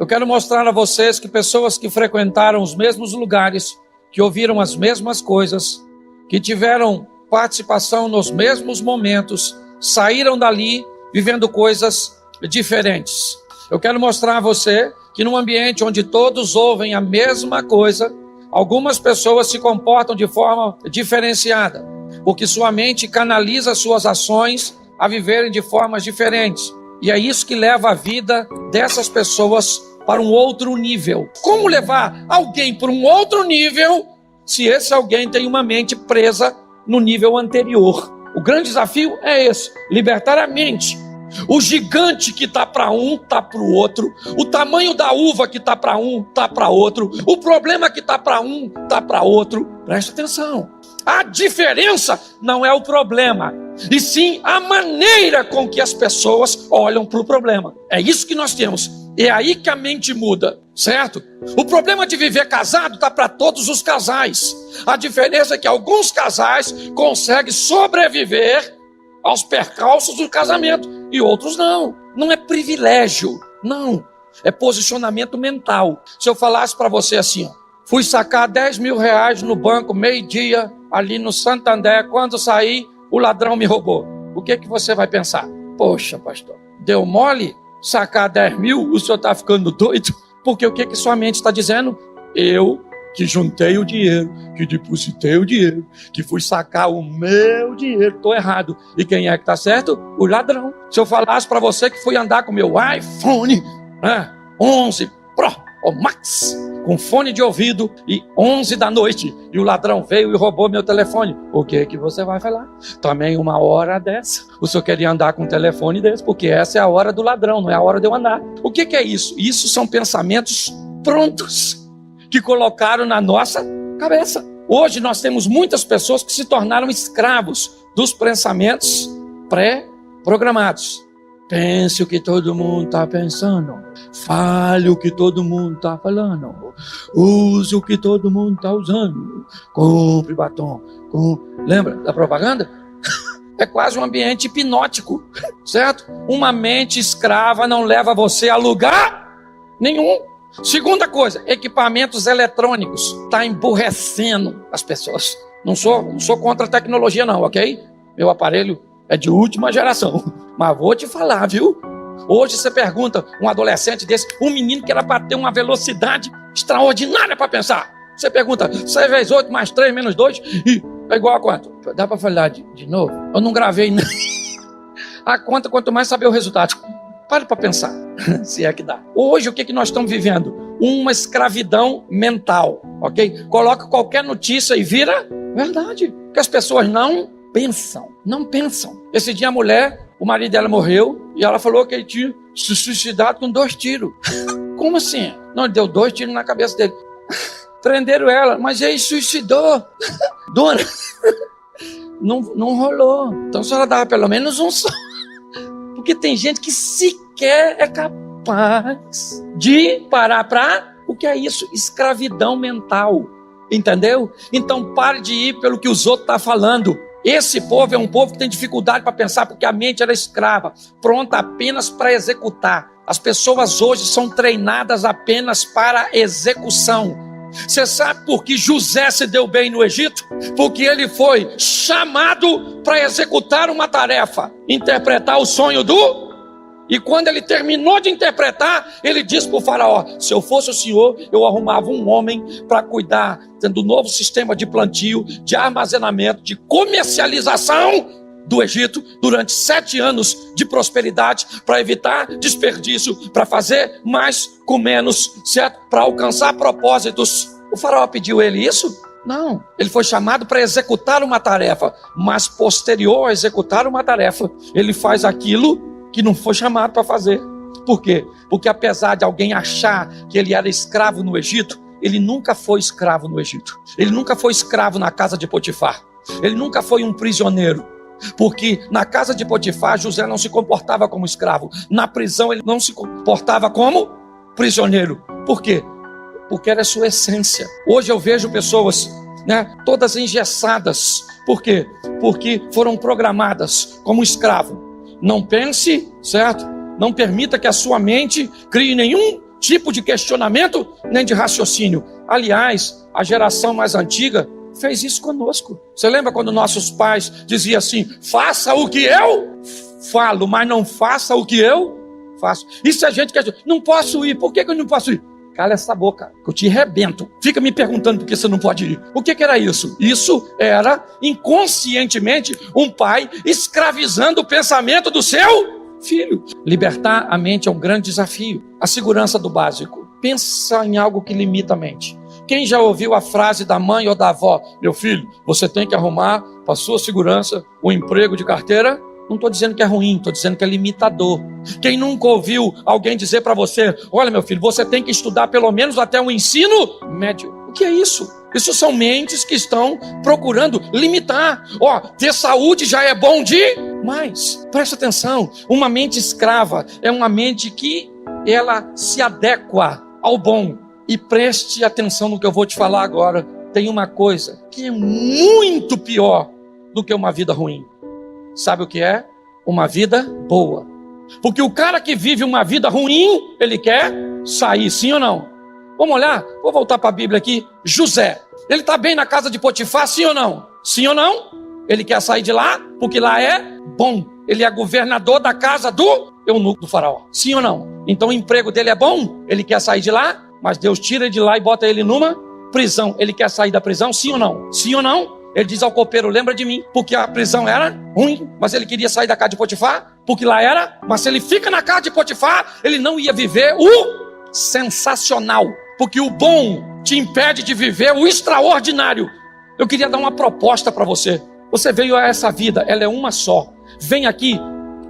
Eu quero mostrar a vocês que pessoas que frequentaram os mesmos lugares, que ouviram as mesmas coisas, que tiveram participação nos mesmos momentos, saíram dali vivendo coisas diferentes. Eu quero mostrar a você que num ambiente onde todos ouvem a mesma coisa, algumas pessoas se comportam de forma diferenciada, porque sua mente canaliza suas ações a viverem de formas diferentes. E é isso que leva a vida dessas pessoas para um outro nível. Como levar alguém para um outro nível se esse alguém tem uma mente presa no nível anterior? O grande desafio é esse: libertar a mente. O gigante que está para um, está para o outro. O tamanho da uva que está para um, está para outro. O problema que está para um, está para outro. Presta atenção. A diferença não é o problema, e sim a maneira com que as pessoas olham para o problema. É isso que nós temos. É aí que a mente muda, certo? O problema de viver casado está para todos os casais. A diferença é que alguns casais conseguem sobreviver aos percalços do casamento e outros não. Não é privilégio, não. É posicionamento mental. Se eu falasse para você assim, ó, fui sacar 10 mil reais no banco, meio-dia, ali no Santander, quando saí, o ladrão me roubou. O que você vai pensar? Poxa, pastor, deu mole sacar 10 mil? O senhor está ficando doido? Porque o que sua mente está dizendo? Eu que juntei o dinheiro, que depositei o dinheiro, que fui sacar o meu dinheiro, estou errado. E quem é que está certo? O ladrão. Se eu falasse para você que fui andar com o meu iPhone 11 Pro ou Max, com fone de ouvido, e 11 da noite, e o ladrão veio e roubou meu telefone, o que você vai falar? Também uma hora dessa, o senhor queria andar com um telefone desse, porque essa é a hora do ladrão, não é a hora de eu andar. O que é isso? Isso são pensamentos prontos, que colocaram na nossa cabeça. Hoje nós temos muitas pessoas que se tornaram escravos dos pensamentos pré-programados. Pense o que todo mundo está pensando. Fale o que todo mundo está falando. Use o que todo mundo está usando. Compre batom. Lembra da propaganda? É quase um ambiente hipnótico, certo? Uma mente escrava não leva você a lugar nenhum. Segunda coisa, equipamentos eletrônicos. Está emburrecendo as pessoas. Não sou contra a tecnologia não, ok? Meu aparelho é de última geração. Mas vou te falar, viu? Hoje você pergunta um adolescente desse, um menino que era para ter uma velocidade extraordinária para pensar. Você pergunta, 6 vezes 8 mais 3 menos 2, e é igual a quanto? Dá para falar de novo? Eu não gravei não. A conta, quanto mais saber o resultado. Pare para pensar, se é que dá. Hoje, o que nós estamos vivendo? Uma escravidão mental, ok? Coloca qualquer notícia e vira verdade. Porque as pessoas não pensam. Esse dia a mulher, o marido dela morreu, e ela falou que ele tinha se suicidado com 2 tiros. Como assim? Não, ele deu 2 tiros na cabeça dele. Prenderam ela, mas ele suicidou. Dona, não rolou. Então a senhora dava pelo menos um só. Porque tem gente que sequer é capaz de parar para... O que é isso? Escravidão mental. Entendeu? Então pare de ir pelo que os outros estão falando. Esse povo é um povo que tem dificuldade para pensar, porque a mente era escrava, pronta apenas para executar. As pessoas hoje são treinadas apenas para execução. Você sabe por que José se deu bem no Egito? Porque ele foi chamado para executar uma tarefa, interpretar o sonho do... E quando ele terminou de interpretar, ele disse para o faraó, se eu fosse o senhor, eu arrumava um homem para cuidar do novo sistema de plantio, de armazenamento, de comercialização do Egito durante 7 anos de prosperidade, para evitar desperdício, para fazer mais com menos, certo? Para alcançar propósitos. O faraó pediu ele isso? Não. Ele foi chamado para executar uma tarefa, mas posterior a executar uma tarefa, ele faz aquilo que não foi chamado para fazer. Por quê? Porque apesar de alguém achar que ele era escravo no Egito, ele nunca foi escravo no Egito. Ele nunca foi escravo na casa de Potifar. Ele nunca foi um prisioneiro. Porque na casa de Potifar, José não se comportava como escravo. Na prisão, ele não se comportava como prisioneiro. Por quê? Porque era a sua essência. Hoje eu vejo pessoas, todas engessadas. Por quê? Porque foram programadas como escravo. Não pense, certo? Não permita que a sua mente crie nenhum tipo de questionamento, nem de raciocínio. Aliás, a geração mais antiga fez isso conosco. Você lembra quando nossos pais diziam assim: faça o que eu falo, mas não faça o que eu faço? Isso a gente quer. Não posso ir. Por que eu não posso ir? Cala essa boca, que eu te arrebento. Fica me perguntando por que você não pode ir. O que era isso? Isso era, inconscientemente, um pai escravizando o pensamento do seu filho. Libertar a mente é um grande desafio. A segurança do básico. Pensa em algo que limita a mente. Quem já ouviu a frase da mãe ou da avó: meu filho, você tem que arrumar para sua segurança um emprego de carteira? Não estou dizendo que é ruim, estou dizendo que é limitador. Quem nunca ouviu alguém dizer para você: olha, meu filho, você tem que estudar pelo menos até o ensino médio? O que é isso? Isso são mentes que estão procurando limitar. Ter saúde já é bom demais. Presta atenção, uma mente escrava é uma mente que ela se adequa ao bom. E preste atenção no que eu vou te falar agora. Tem uma coisa que é muito pior do que uma vida ruim. Sabe o que é? Uma vida boa. Porque o cara que vive uma vida ruim, ele quer sair, sim ou não? Vamos olhar? Vou voltar para a Bíblia aqui. José, ele está bem na casa de Potifar, sim ou não? Sim ou não? Ele quer sair de lá, porque lá é bom. Ele é governador da casa do eunuco do faraó, sim ou não? Então o emprego dele é bom, ele quer sair de lá, mas Deus tira ele de lá e bota ele numa prisão. Ele quer sair da prisão, sim ou não? Sim ou não? Ele diz ao copeiro: lembra de mim, porque a prisão era ruim, mas ele queria sair da casa de Potifar, porque lá era. Mas se ele fica na casa de Potifar, ele não ia viver o sensacional, porque o bom te impede de viver o extraordinário. Eu queria dar uma proposta para você. Você veio a essa vida, ela é uma só. Vem aqui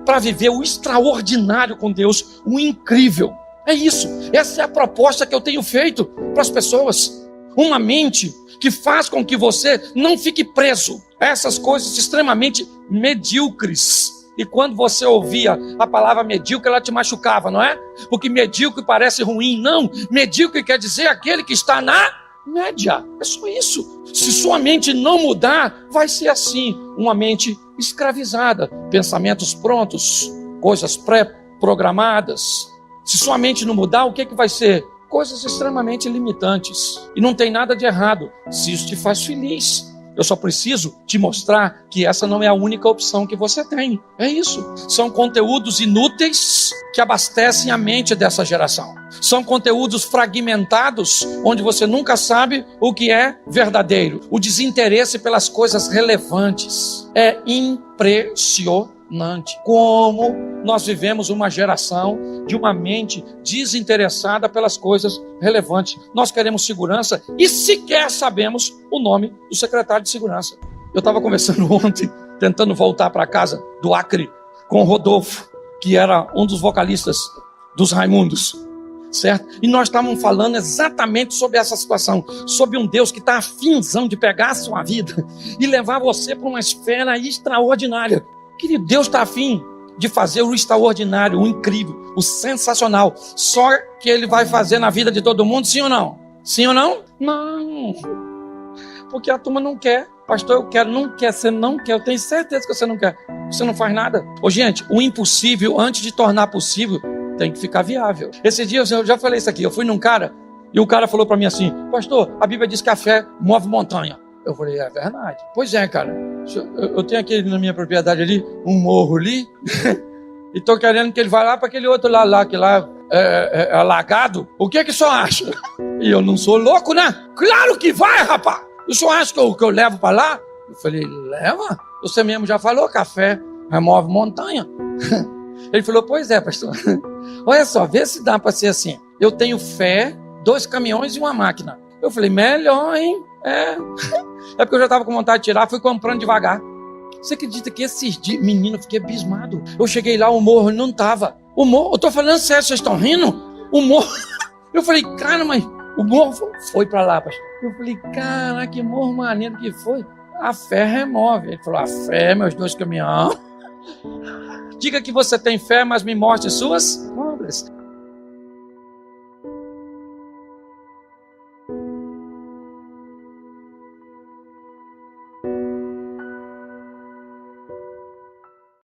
para viver o extraordinário com Deus, o incrível. É isso, essa é a proposta que eu tenho feito para as pessoas. Uma mente que faz com que você não fique preso a essas coisas extremamente medíocres. E quando você ouvia a palavra medíocre, ela te machucava, não é? Porque medíocre parece ruim. Não, medíocre quer dizer aquele que está na média. É só isso. Se sua mente não mudar, vai ser assim, uma mente escravizada. Pensamentos prontos, coisas pré-programadas. Se sua mente não mudar, o que vai ser? Coisas extremamente limitantes. E não tem nada de errado, se isso te faz feliz. Eu só preciso te mostrar que essa não é a única opção que você tem. É isso. São conteúdos inúteis que abastecem a mente dessa geração. São conteúdos fragmentados, onde você nunca sabe o que é verdadeiro. O desinteresse pelas coisas relevantes é impressionante. Como nós vivemos uma geração de uma mente desinteressada pelas coisas relevantes. Nós queremos segurança e sequer sabemos o nome do secretário de segurança. Eu estava conversando ontem, tentando voltar para casa do Acre com o Rodolfo, que era um dos vocalistas dos Raimundos, certo? E nós estávamos falando exatamente sobre essa situação, sobre um Deus que está afinzão de pegar a sua vida e levar você para uma esfera extraordinária. Querido, Deus está afim de fazer o extraordinário, o incrível, o sensacional. Só que Ele vai fazer na vida de todo mundo, sim ou não? Sim ou não? Não. Porque a turma não quer. Pastor, eu quero. Não quer, você não quer. Eu tenho certeza que você não quer. Você não faz nada. Gente, o impossível, antes de tornar possível, tem que ficar viável. Esse dia eu já falei isso aqui. Eu fui num cara e o cara falou para mim assim: pastor, a Bíblia diz que a fé move montanha. Eu falei: é verdade. Pois é, cara. Eu tenho aqui na minha propriedade ali, um morro ali, e estou querendo que ele vá lá para aquele outro lá, que lá é alagado. O que o senhor acha? E eu não sou louco, né? Claro que vai, rapaz! O senhor acha que eu levo para lá? Eu falei: leva? Você mesmo já falou que a fé remove montanha. Ele falou: pois é, pastor. Olha só, vê se dá para ser assim. Eu tenho fé, 2 caminhões e uma máquina. Eu falei: melhor, hein? É porque eu já estava com vontade de tirar, fui comprando devagar. Você acredita que esses dias, menino, eu fiquei abismado. Eu cheguei lá, o morro não estava. O morro, eu tô falando sério, vocês estão rindo? O morro, eu falei: cara, mas o morro foi para lá, pastor. Eu falei: cara, que morro maneiro que foi. A fé remove. Ele falou: a fé, meus 2 caminhões. Diga que você tem fé, mas me mostre suas obras.